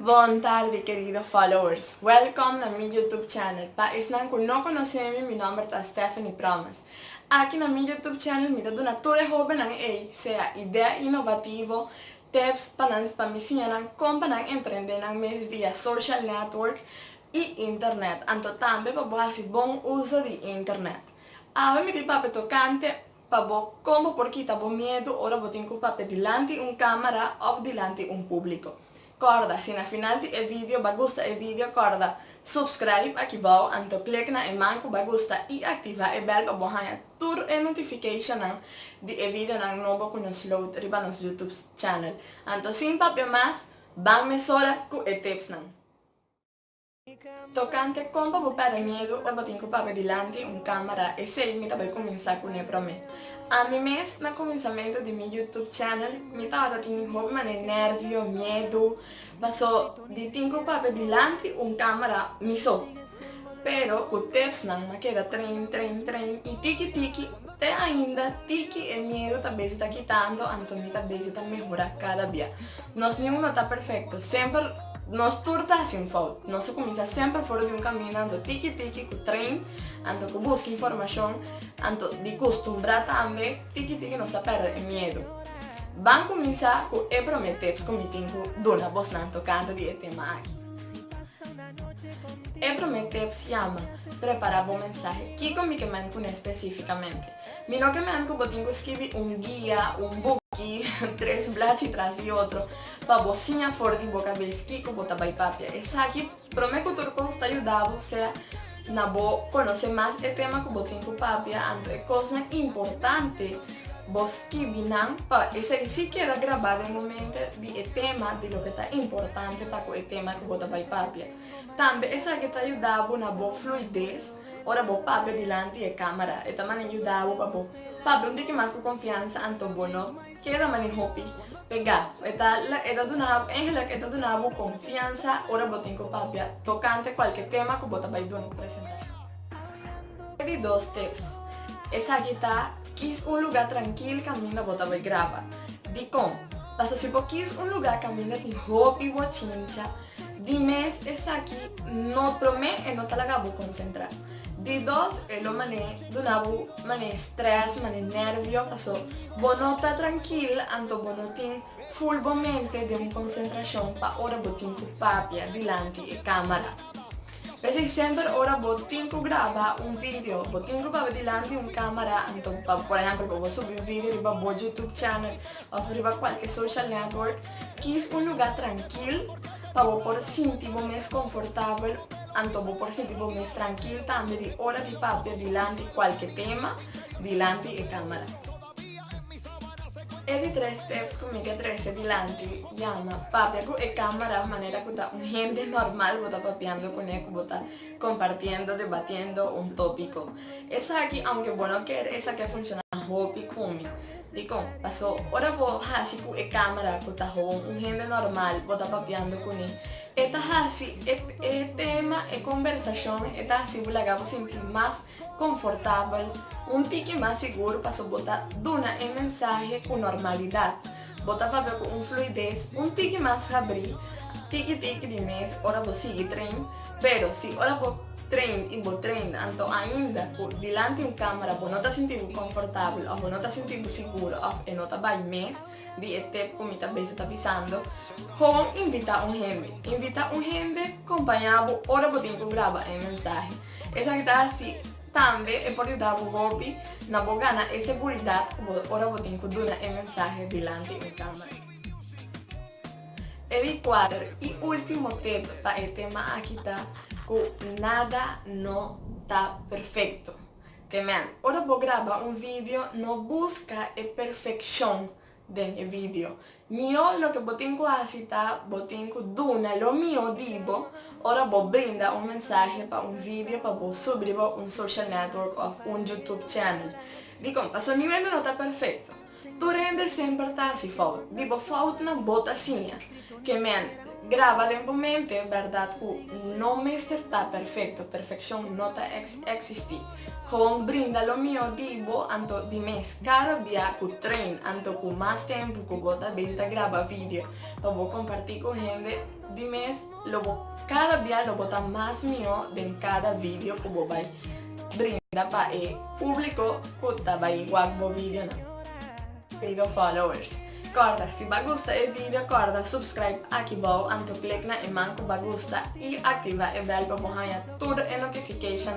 Buon tardi queridos followers, welcome na mi YouTube channel. Pa isnan kung no conocen mi nombre es Stephanie Promas. Aqui na mi YouTube channel mi dado na tore hobe nang sea idea inovativo, tips pa mi sinyanan kung panang emprender nang mes via social network e internet. Anto tambe pa buhasi bom uso di internet. Ave mi di pape tocante pa bo como porque ta bo miedo ora bo tengo pape dilanti un camera o dilanti un pubblico. Corda, se na final di video ba gusta e video, corda, subscribe aqui bom, anto click na e manco ba gusta e ativa e bell pa bohanha tur e notification ng di e video ng novo kun nos load riba nos YouTube channel. Anto sin papio mas, bang me sola ku e tips nang. Tocante com pa para miedo, ora tenho pape dilanti un camera e se mi tabai cominciar con e prome. A mi mes na cominciamento di mi YouTube channel mi tava tendo un po' de nervio, miedo, paso di tenho pape dilanti un camera mi so. Pero con tips nang ma queda tren e tiki te ainda tiki e miedo talvez está quitando, anto mi talvez está mejora cada dia. Nos nenhum está perfeito, sempre nos turta sin fault, no se comienza sempre fora di un cammino, anto tiki con train, anto con busca información, anto di costumbra tambe, tiki non sta perde il miedo. Van cominciare con e promettips come tempo dona bosnanto canto di tema aqui. E promettips chiama prepara bom mensaje, chi con mi che men pune specificamente. Mi no che men botingo scrivi un guia, un book, tres blachi tras di otro, pa bocinha fora di boca vez kiko bota bai papia. Essa aqui prometo turco está ajudado, sea na bo conoce mais e tema que botingo papia, anto é coisa importante. Vos que vinam, pa esse si queda gravado em momento de e tema de lo que está importante para o tema que bota bai papia. Também essa que está ajudado na bo fluidez, ora bo papia dilante e câmera, e também ajudado para bo papia um que mais com confiança, anto bono, queda mani hopi pegar. Eta donava, eigenlijk eta donava confiança, ora bo tenho papia tocante qualquer tema que bota bai dona apresentação. E dos tips. Essa aqui tá quis un lugar tranquilo camina bota vai grava. Di com, passo se po quis un lugar camina ti hopi bochincha, di mes essa aqui no prome e no talaga bu concentrar. Di dos e lo mané donabu mané stress, mané nervio, passo bonota tranquil, anto bonotin full mente de un concentração pa ora botin cu papia, dilanti e camera. Perché sempre ora botinco grava un video, botinco pa dilanti un camera, anto pa, por ejemplo, pa subir un video riba bo YouTube channel o riba qualche social network, quis un lugar tranquilo pa bo por sentir mais confortável, anto bo por sentir mais tranquilo também di ora di papia dilanti qualche tema, dilanti e camera. E di tre steps come che tre se dilanti llama papia e cámara manera que un gente normal bota papiando con él, bota compartiendo, debatiendo un tópico. Esa aquí, aunque bueno que esa que funciona hopi kumi. Dico, pasó ora bo hasi ku e cámara que un gente normal bota papiando con él. Esta hasi e tema e conversación, esta hasi bulagabo sentir más confortável, un tiki mais seguro para botar duna e mensagem com normalidade. Botar papel com fluidez, un tiki mais abrir, tiki de mês, ora você sigue trem, pero se ora vou trem e vou trem, então ainda dilante um câmera, vou não estar sentindo confortável, ou vou não estar sentindo seguro, ou não estar bem mês, de ET como talvez está pisando, com invitar um gente acompanhado, ora vou ter que gravar a mensagem. Essa que está assim, também é por ajudar o hobby na bogana e segurança, ora vou ter que dar a mensagem dilante da câmera. E di quatro, e último tip para o tema aqui tá, que nada não está perfeito. Que man, ora vou gravar um vídeo, não busca a perfeição del video. Mio lo que botinco asita, botinco duna, lo mio dibo, ora bo brinda un mensaje para un video para bo subir un social network o un YouTube channel. Dico, passo livello non sta perfetto, Torende sempre tá se fout. Digo, fout na botacinha. Que men, grava dentro mente, verdade, que não mestre tá perfeito, perfeição não tá existir. Gewoon brinda lo mio digo, anto di mes, cada dia que treino, anto com mais tempo que bota beta grava vídeo, eu vou compartilhar com gente, di mes, cada dia lo bota mais mio de cada vídeo que vou vai brinda para o público que tá vai igual o vídeo não. Pedido followers. Corda, se vai gostar do vídeo, corda, subscribe aqui abaixo, anto click na imã que vai gostar e ativa o bell para ganhar toda a notification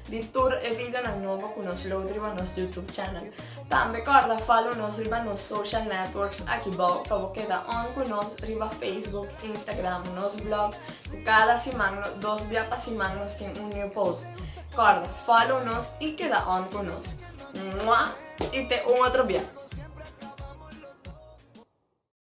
de todo o vídeo novo que nós loadamos no nosso YouTube channel. Também, corda, follow nos riba nos social networks aqui abaixo, para você quedar on com nós riba Facebook, Instagram, nos blog, cada semana, 2 dias para semana, nós temos new post. Corda, follow nos e queda on com nós. E até outro dia.